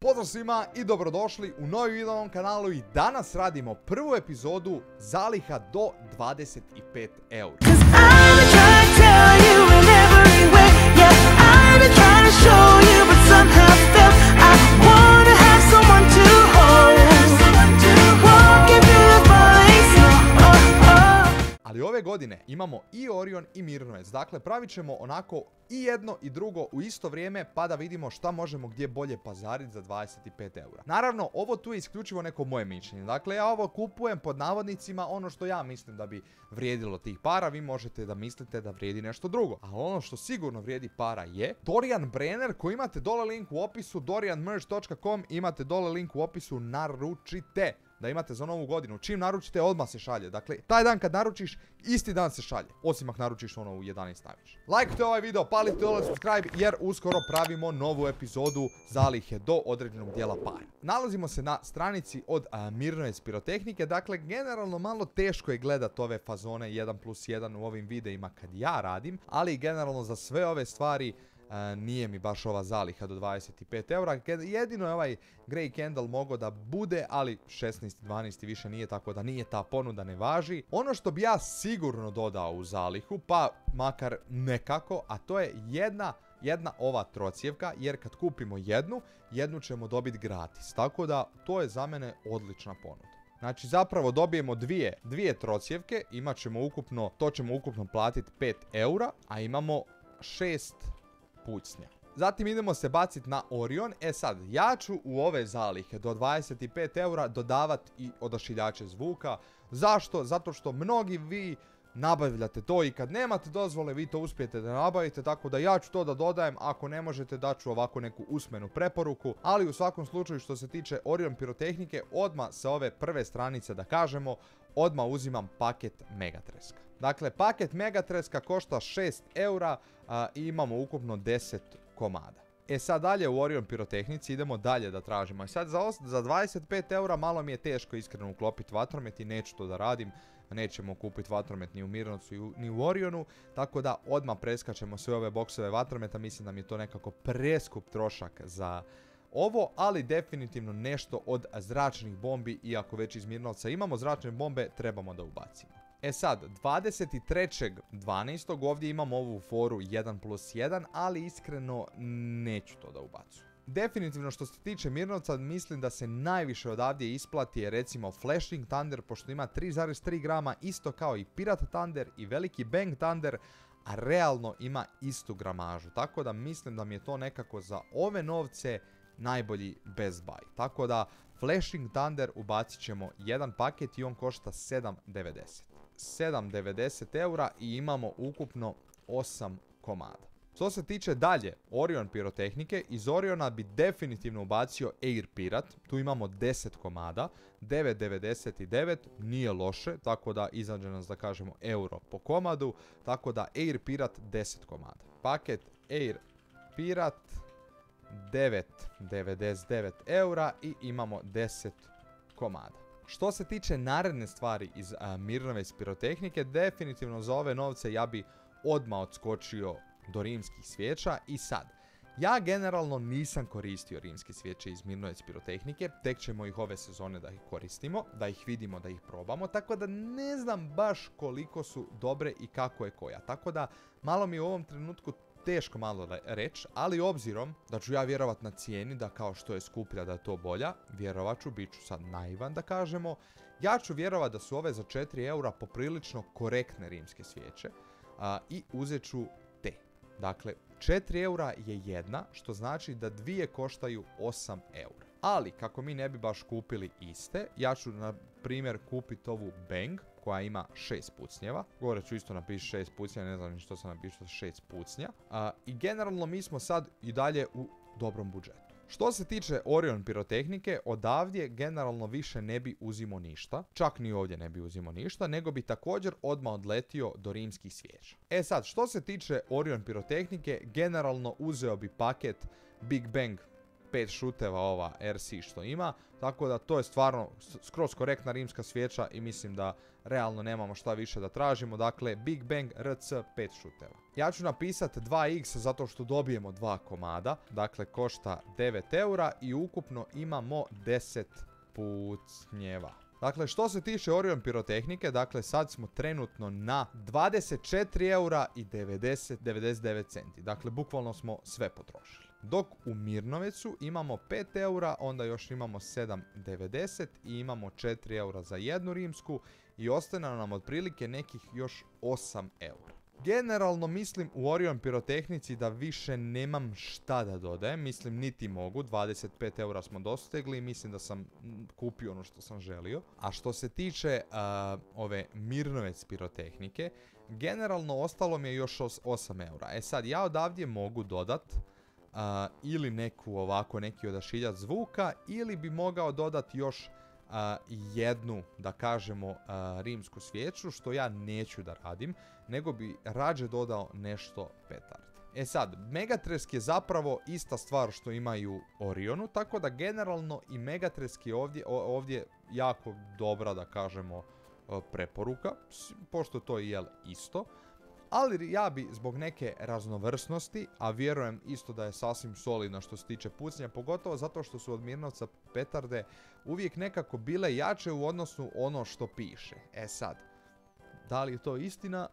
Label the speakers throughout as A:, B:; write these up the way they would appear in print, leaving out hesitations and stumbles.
A: Pozdrav svima i dobrodošli u novi video na ovom kanalu i danas radimo prvu epizodu zaliha do 25 eura. Ali ove godine imamo i Orion i Mirnovec, dakle pravit ćemo onako i jedno i drugo u isto vrijeme pa da vidimo šta možemo gdje bolje pazariti za 25 eura. Naravno, ovo tu je isključivo neko moje mišljenje, dakle ja ovo kupujem pod navodnicima ono što ja mislim da bi vrijedilo tih para, vi možete da mislite da vrijedi nešto drugo. Ali ono što sigurno vrijedi para je Dorian Brenner koji imate dole link u opisu, dorianmerch.com, imate dole link u opisu, naručite. Da imate za novu godinu. Čim naručite, odmah se šalje. Dakle, taj dan kad naručiš, isti dan se šalje. Osim ako naručiš ono u 11 najviše. Lajkujte ovaj video, palite dole subscribe jer uskoro pravimo novu epizodu zalihe do određenog dijela para. Nalazimo se na stranici od Mirnovec pirotehnike. Dakle, generalno malo teško je gledat ove fazone 1+1 u ovim videima kad ja radim. Ali generalno za sve ove stvari nije mi baš ova zaliha do 25 eura. Jedino je ovaj Grey Candle mogao da bude, ali 16.12. više nije, tako da nije ta ponuda, ne važi. Ono što bi ja sigurno dodao u zalihu, pa makar nekako, a to je jedna ova trocjevka, jer kad kupimo jednu ćemo dobiti gratis. Tako da to je za mene odlična ponuda. Znači zapravo dobijemo dvije trocjevke, to ćemo ukupno platiti 5 eura, a imamo 6 pucnja. Zatim idemo se baciti na Orion. E sad, ja ću u ove zalihe do 25 eura dodavati i odašiljače zvuka. Zašto? Zato što mnogi vi nabavljate to i kad nemate dozvole vi to uspijete da nabavite, tako da ja ću to da dodajem. Ako ne možete, daću ovako neku usmenu preporuku, ali u svakom slučaju što se tiče Orion pirotehnike, odmah sa ove prve stranice da kažemo, odmah uzimam paket Megatreska. Dakle, paket Megatreska košta 6 eura i imamo ukupno 10 komada. E sad dalje u Orion pirotehnici idemo dalje da tražimo. I sad za 25 eura malo mi je teško iskreno uklopiti vatromet i neću to da radim. Nećemo kupiti vatromet ni u Mirnovcu ni u Orionu, tako da odmah preskačemo sve ove boksove vatrometa. Mislim da mi je to nekako preskup trošak za ovo, ali definitivno nešto od zračnih bombi, iako već iz Mirnovca imamo zračne bombe, trebamo da ubacimo. E sad, 23.12. ovdje imamo ovu foru 1+1, ali iskreno neću to da ubacujem. Definitivno što se tiče Mirnovca, mislim da se najviše odavdje isplati je recimo Flashing Thunder, pošto ima 3,3 grama, isto kao i Pirate Thunder i veliki Bang Thunder, a realno ima istu gramažu. Tako da mislim da mi je to nekako za ove novce najbolji best buy. Tako da Flashing Thunder ubacit ćemo jedan paket i on košta 7,90. 7,90 eura i imamo ukupno 8 komada. Što se tiče dalje Orion pirotehnike, iz Oriona bi definitivno ubacio Air Pirate. Tu imamo 10 komada, 9,99, nije loše, tako da izađe nas da kažemo euro po komadu. Tako da Air Pirate 10 komada. Paket Air Pirate 9,99 eura i imamo 10 komada. Što se tiče naredne stvari iz Mirnovec pirotehnike, definitivno za ove novce ja bi odmah odskočio do rimskih svijeća. I sad, ja generalno nisam koristio rimske svijeće iz Mirnovec pirotehnike, tek ćemo ih ove sezone da ih koristimo, da ih vidimo, da ih probamo, tako da ne znam baš koliko su dobre i kako je koja. Tako da malo mi je u ovom trenutku teško malo reći, ali obzirom da ću ja vjerovat na cijeni, da kao što je skuplja da je to bolja, vjerovat ću, bit ću sad naivan da kažemo, ja ću vjerovat da su ove za 4 eura poprilično korektne rimske svijeće i uzet ću te. Dakle, 4 eura je jedna, što znači da dvije koštaju 8 eura. Ali, kako mi ne bi baš kupili iste, ja ću na primjer kupiti ovu Bang, koja ima 6 pucnjeva. Gore ću isto napisati 6 pucnjeva, ne znam ni što sam napisao 6 pucnja. I generalno mi smo sad i dalje u dobrom budžetu. Što se tiče Orion pirotehnike, odavdje generalno više ne bi uzimo ništa. Čak ni ovdje ne bi uzimo ništa, nego bi također odmah odletio do rimskih svijeća. E sad, što se tiče Orion pirotehnike, generalno uzeo bi paket Big Bang 5 šuteva ova RC što ima, tako da to je stvarno skroz korektna rimska svijeća i mislim da realno nemamo šta više da tražimo. Dakle, Big Bang RC 5 šuteva. Ja ću napisati 2x zato što dobijemo 2 komada, dakle košta 9 eura i ukupno imamo 10 pucnjeva. Dakle, što se tiče Orion pirotehnike, dakle sad smo trenutno na 24 eura i 99 centi. Dakle, bukvalno smo sve potrošili. Dok u Mirnovecu imamo 5 eura, onda još imamo 7,90 i imamo 4 eura za jednu rimsku i ostane nam otprilike nekih još 8 eura. Generalno mislim u Orion pirotehnici da više nemam šta da dodajem, mislim niti mogu, 25 eura smo dostegli, mislim da sam kupio ono što sam želio. A što se tiče ove Mirnovec pirotehnike, generalno ostalo mi je još 8 eura. E sad, ja odavdje mogu dodat ili neki odašiljač zvuka, ili bi mogao dodati još jednu, da kažemo, rimsku svijeću, što ja neću da radim, nego bi rađe dodao nešto petardi. E sad, Megatresk je zapravo ista stvar što imaju Orionu, tako da generalno i Megatresk je ovdje jako dobra, da kažemo, preporuka, pošto to je isto. Ali ja bi zbog neke raznovrsnosti, a vjerujem isto da je sasvim solidno što se tiče pucnja, pogotovo zato što su od Mirnovca petarde uvijek nekako bile jače u odnosu ono što piše. E sad, da li je to istina?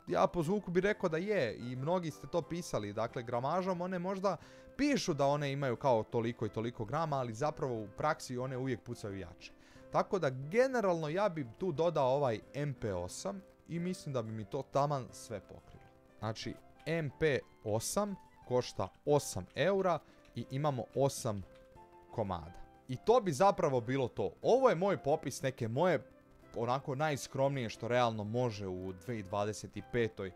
A: Ja po zvuku bi rekao da je i mnogi ste to pisali. Dakle, gramažom one možda pišu da one imaju kao toliko i toliko grama, ali zapravo u praksi one uvijek pucaju jače. Tako da generalno ja bi tu dodao ovaj MP8 i mislim da bi mi to taman sve pokrilo. Znači, MP8 košta 8 eura i imamo 8 komada. I to bi zapravo bilo to. Ovo je moj popis neke moje onako najskromnije što realno može u 2025.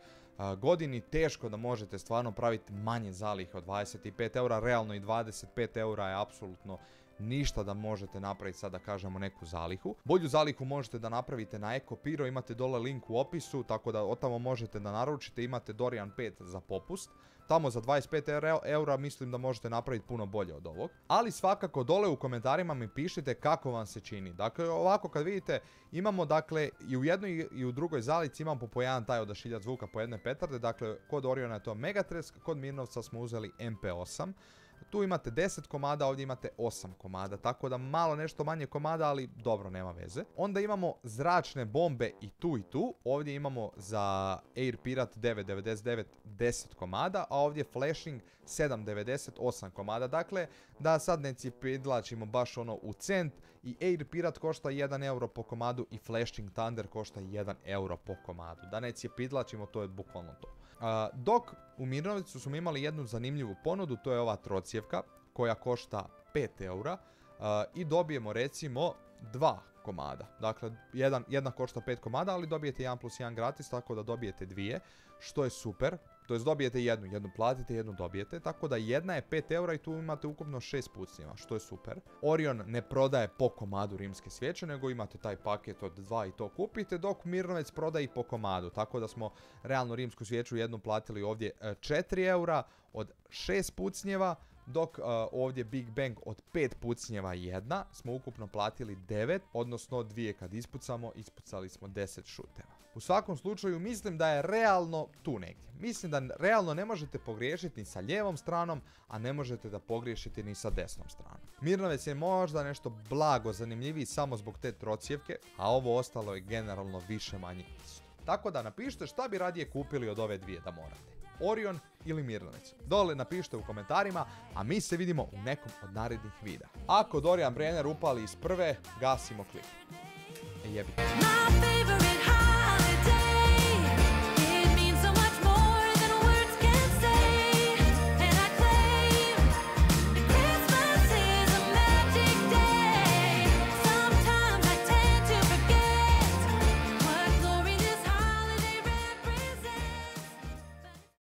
A: godini. Teško da možete stvarno praviti manje zalihe od 25 eura. Realno i 25 eura je apsolutno ništa da možete napraviti sad, da kažemo, neku zalihu. Bolju zalihu možete da napravite na Ecopiro, imate dole link u opisu, tako da od tamo možete da naručite, imate Dorian 5 za popust. Tamo za 25 eura mislim da možete napraviti puno bolje od ovog. Ali svakako dole u komentarima mi pišite kako vam se čini. Dakle, ovako kad vidite, imamo dakle i u jednoj i u drugoj zalici imamo po jedan taj odašiljač zvuka po jedne petarde. Dakle, kod Oriona je to Megatresk, kod Mirnovca smo uzeli MP8. Tu imate 10 komada, ovdje imate 8 komada, tako da malo nešto manje komada, ali dobro, nema veze. Onda imamo zračne bombe i tu. Ovdje imamo za Air Pirat 9.99 10 komada, a ovdje Flashing 7.90 8 komada. Dakle, da sad ne cipidlačimo baš ono u cent, i Air Pirat košta 1 euro po komadu i Flashing Thunder košta 1 euro po komadu. Da ne cipidlačimo, to je bukvalno to. Dok u Mirnovecu smo imali jednu zanimljivu ponudu, to je ova trocijevka koja košta 5 eura i dobijemo recimo 2 komada. Dakle, jedna košta 5 komada, ali dobijete 1+1 gratis, tako da dobijete 2, što je super. To jest dobijete jednu platite, jednu dobijete, tako da jedna je 5 eura i tu imate ukupno 6 pucnjeva, što je super. Orion ne prodaje po komadu rimske svijeće, nego imate taj paket od 2 i to kupite, dok Mirnovec prodaje i po komadu, tako da smo realno rimsku svijeću jednu platili ovdje 4 eura od 6 pucnjeva, dok ovdje Big Bang od 5 pucnjeva jedna smo ukupno platili 9, odnosno 2 kad ispucali smo 10 šuteva. U svakom slučaju mislim da je realno tu negdje. Mislim da realno ne možete pogriješiti ni sa lijevom stranom, a ne možete da pogriješite ni sa desnom stranom. Mirnovec je možda nešto blago zanimljiviji samo zbog te trocijevke, a ovo ostalo je generalno više manje isto. Tako da napišite šta bi radije kupili od ove dvije da morate. Orion ili Mirnovec. Dole napišite u komentarima, a mi se vidimo u nekom od narednih videa. Ako Dorian Brenner upali iz prve, gasimo klip. Jebite.